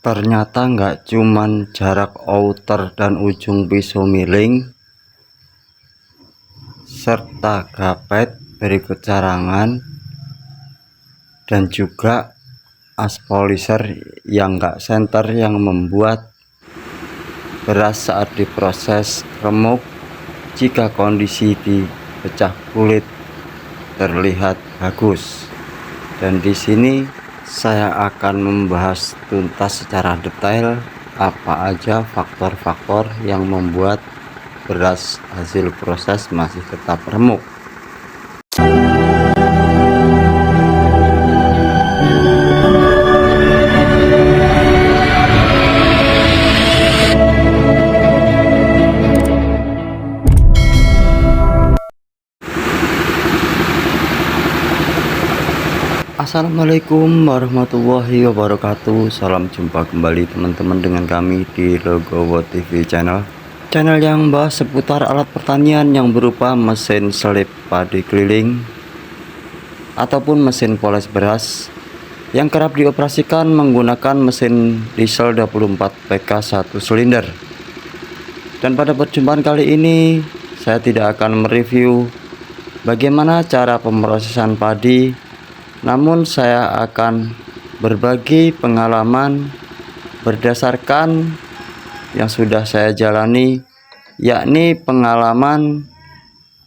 Ternyata nggak cuman jarak outer dan ujung pisau miling serta gapet berikut carangan dan juga aspoliser yang nggak senter yang membuat beras saat diproses remuk jika kondisi di pecah kulit terlihat bagus. Dan di sini saya akan membahas tuntas secara detail apa aja faktor-faktor yang membuat beras hasil proses masih tetap remuk. Assalamualaikum warahmatullahi wabarakatuh. Salam jumpa kembali teman-teman dengan kami di Logowo TV channel yang bahas seputar alat pertanian yang berupa mesin selip padi keliling ataupun mesin poles beras yang kerap dioperasikan menggunakan mesin diesel 24 PK 1 silinder. Dan pada perjumpaan kali ini saya tidak akan mereview bagaimana cara pemrosesan padi, namun saya akan berbagi pengalaman berdasarkan yang sudah saya jalani, yakni pengalaman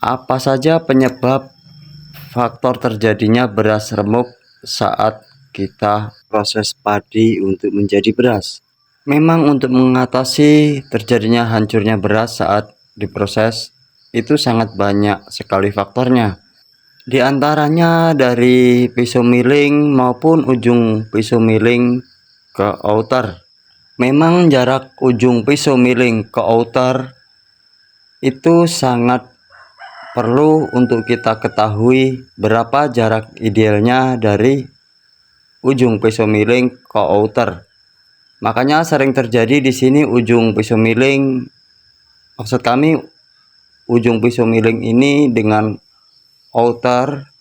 apa saja penyebab faktor terjadinya beras remuk saat kita proses padi untuk menjadi beras. Memang untuk mengatasi terjadinya hancurnya beras saat diproses itu sangat banyak sekali faktornya. Di antaranya dari pisau miling maupun ujung pisau miling ke outer. Memang jarak ujung pisau miling ke outer itu sangat perlu untuk kita ketahui berapa jarak idealnya dari ujung pisau miling ke outer. Makanya sering terjadi di sini ujung pisau miling, maksud kami ujung pisau miling ini dengan outer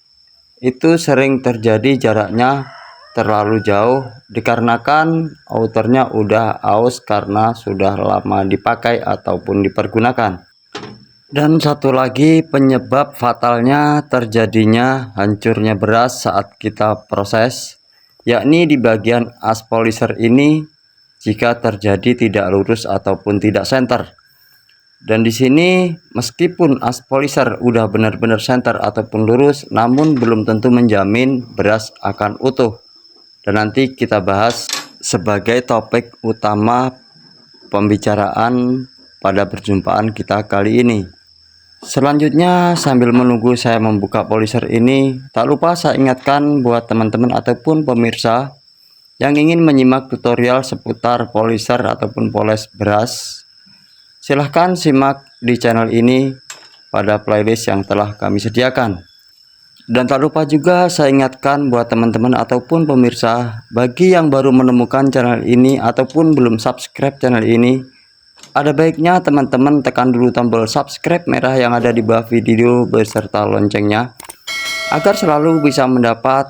itu sering terjadi jaraknya terlalu jauh dikarenakan outernya udah aus karena sudah lama dipakai ataupun dipergunakan. Dan satu lagi penyebab fatalnya terjadinya hancurnya beras saat kita proses, yakni di bagian aspoliser ini jika terjadi tidak lurus ataupun tidak senter. Dan di sini meskipun aspoliser udah benar-benar senter ataupun lurus, namun belum tentu menjamin beras akan utuh. Dan nanti kita bahas sebagai topik utama pembicaraan pada perjumpaan kita kali ini. Selanjutnya, sambil menunggu saya membuka poliser ini, tak lupa saya ingatkan buat teman-teman ataupun pemirsa yang ingin menyimak tutorial seputar poliser ataupun poles beras, silahkan simak di channel ini pada playlist yang telah kami sediakan. Dan tak lupa juga saya ingatkan buat teman-teman ataupun pemirsa, bagi yang baru menemukan channel ini ataupun belum subscribe channel ini, ada baiknya teman-teman tekan dulu tombol subscribe merah yang ada di bawah video beserta loncengnya, agar selalu bisa mendapat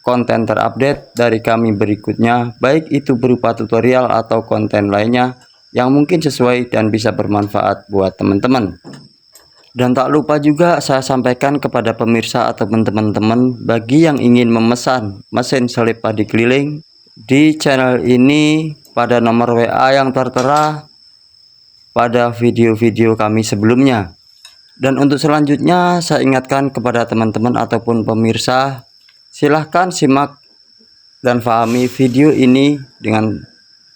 konten terupdate dari kami berikutnya, baik itu berupa tutorial atau konten lainnya yang mungkin sesuai dan bisa bermanfaat buat teman-teman. Dan tak lupa juga saya sampaikan kepada pemirsa atau teman-teman bagi yang ingin memesan mesin selip padi keliling di channel ini pada nomor WA yang tertera pada video-video kami sebelumnya. Dan untuk selanjutnya saya ingatkan kepada teman-teman ataupun pemirsa, silahkan simak dan pahami video ini dengan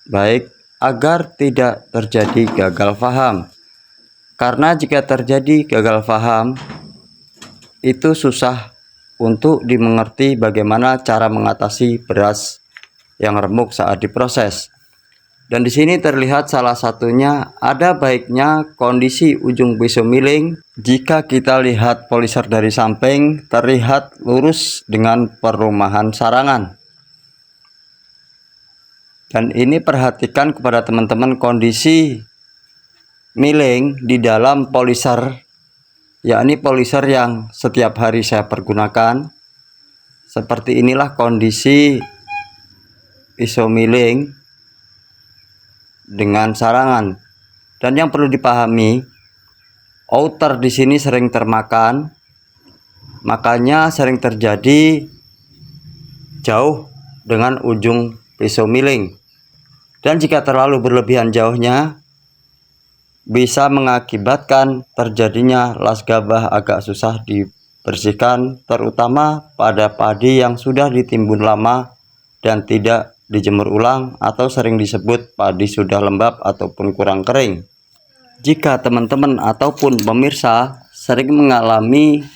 baik agar tidak terjadi gagal paham. Karena jika terjadi gagal paham, itu susah untuk dimengerti bagaimana cara mengatasi beras yang remuk saat diproses. Dan di sini terlihat salah satunya ada baiknya kondisi ujung pisau miling jika kita lihat poliser dari samping terlihat lurus dengan perumahan sarangan. Dan ini perhatikan kepada teman-teman kondisi miling di dalam poliser, yakni poliser yang setiap hari saya pergunakan. Seperti inilah kondisi pisau miling dengan sarangan. Dan yang perlu dipahami, outer di sini sering termakan, makanya sering terjadi jauh dengan ujung pisau miling. Dan jika terlalu berlebihan jauhnya, bisa mengakibatkan terjadinya las gabah agak susah dibersihkan, terutama pada padi yang sudah ditimbun lama dan tidak dijemur ulang, atau sering disebut padi sudah lembab ataupun kurang kering. Jika teman-teman ataupun pemirsa sering mengalami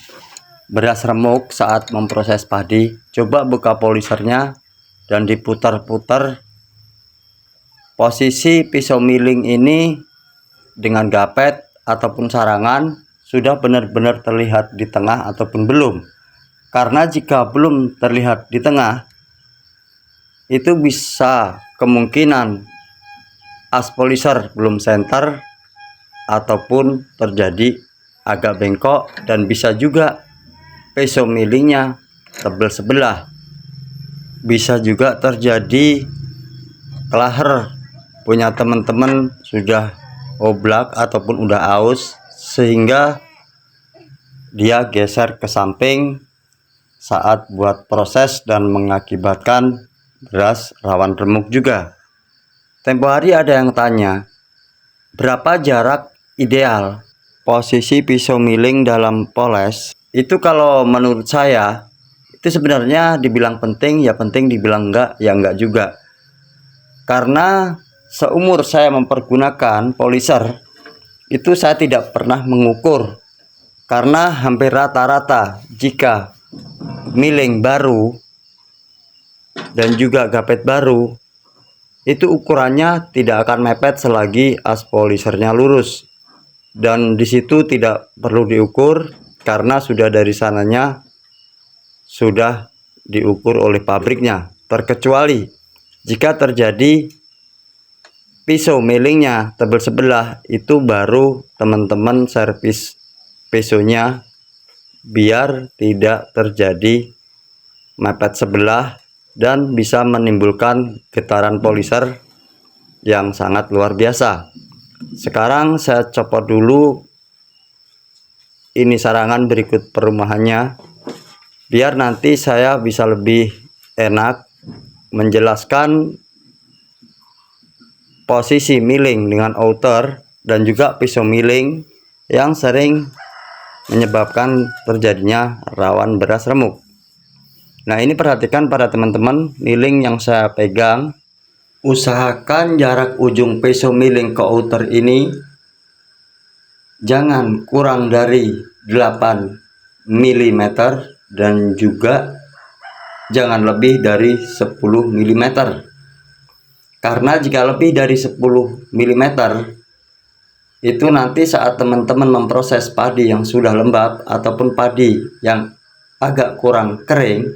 beras remuk saat memproses padi, coba buka polishernya dan diputar-putar. Posisi pisau miling ini dengan gapet ataupun sarangan sudah benar-benar terlihat di tengah ataupun belum. Karena jika belum terlihat di tengah, itu bisa kemungkinan as polisher belum senter ataupun terjadi agak bengkok, dan bisa juga pisau milingnya tebal sebelah. Bisa juga terjadi kelaher punya teman-teman sudah oblak ataupun udah aus, sehingga dia geser ke samping saat buat proses dan mengakibatkan beras rawan remuk juga. Tempo hari ada yang tanya, berapa jarak ideal posisi pisau miling dalam poles? Itu kalau menurut saya itu sebenarnya dibilang penting ya penting, dibilang enggak ya enggak juga. Karena seumur saya mempergunakan polisher, itu saya tidak pernah mengukur. Karena hampir rata-rata jika miling baru dan juga gapet baru, itu ukurannya tidak akan mepet selagi as polishernya lurus. Dan disitu tidak perlu diukur karena sudah dari sananya sudah diukur oleh pabriknya. Terkecuali jika terjadi pisau milingnya tebal sebelah, itu baru teman-teman servis pisaunya biar tidak terjadi mepet sebelah dan bisa menimbulkan getaran polisher yang sangat luar biasa. Sekarang saya copot dulu ini sarangan berikut perumahannya, biar nanti saya bisa lebih enak menjelaskan posisi miling dengan outer dan juga pisau miling yang sering menyebabkan terjadinya rawan beras remuk. Nah, ini perhatikan pada teman-teman, miling yang saya pegang, usahakan jarak ujung pisau miling ke outer ini jangan kurang dari 8 mm dan juga jangan lebih dari 10 mm. Karena jika lebih dari 10 mm, itu nanti saat teman-teman memproses padi yang sudah lembab ataupun padi yang agak kurang kering,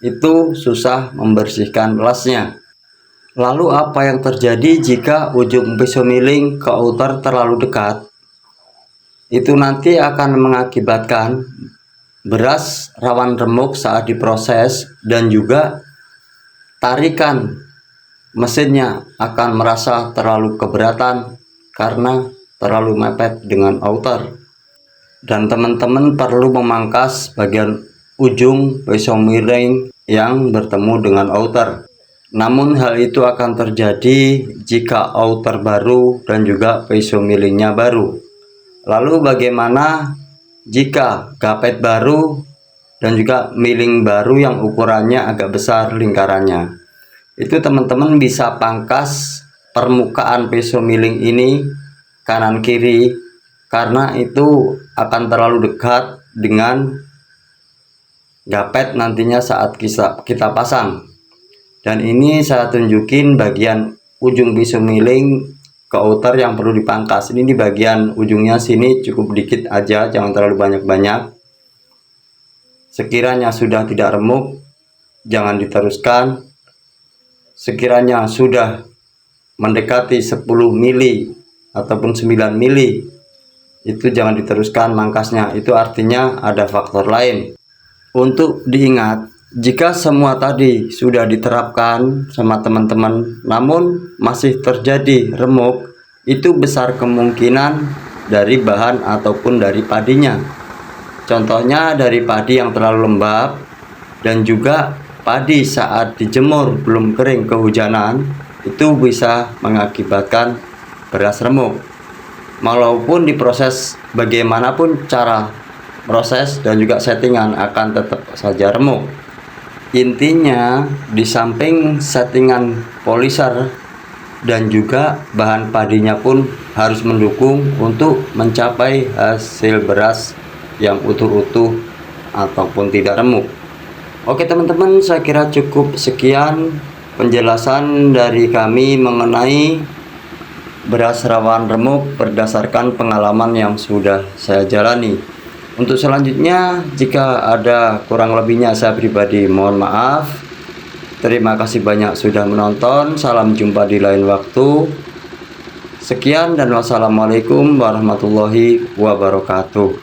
itu susah membersihkan lasnya. Lalu apa yang terjadi jika ujung pisau miling ke outer terlalu dekat? Itu nanti akan mengakibatkan beras rawan remuk saat diproses, dan juga tarikan mesinnya akan merasa terlalu keberatan karena terlalu mepet dengan outer. Dan teman-teman perlu memangkas bagian ujung pisau miling yang bertemu dengan outer. Namun hal itu akan terjadi jika outer baru dan juga pisau milingnya baru. Lalu bagaimana jika gapet baru dan juga miling baru yang ukurannya agak besar lingkarannya? Itu teman-teman bisa pangkas permukaan pisau miling ini kanan kiri, karena itu akan terlalu dekat dengan gapet nantinya saat kita pasang. Dan ini saya tunjukin bagian ujung pisau miling ke outer yang perlu dipangkas. Ini di bagian ujungnya sini cukup dikit aja, jangan terlalu banyak-banyak. Sekiranya sudah tidak remuk, jangan diteruskan. Sekiranya sudah mendekati 10 mili ataupun 9 mili, itu jangan diteruskan mangkasnya. Itu artinya ada faktor lain. Untuk diingat, Jika semua tadi sudah diterapkan sama teman-teman, namun masih terjadi remuk, itu besar kemungkinan dari bahan ataupun dari padinya. Contohnya dari padi yang terlalu lembab, dan juga padi saat dijemur belum kering kehujanan, itu bisa mengakibatkan beras remuk. Walaupun diproses bagaimanapun cara proses dan juga settingan, akan tetap saja remuk. Intinya, di samping settingan polisher dan juga bahan padinya pun harus mendukung untuk mencapai hasil beras yang utuh-utuh ataupun tidak remuk. Oke teman-teman, saya kira cukup sekian penjelasan dari kami mengenai beras rawan remuk berdasarkan pengalaman yang sudah saya jalani. Untuk selanjutnya, jika ada kurang lebihnya saya pribadi mohon maaf. Terima kasih banyak sudah menonton. Salam jumpa di lain waktu. Sekian dan wassalamualaikum warahmatullahi wabarakatuh.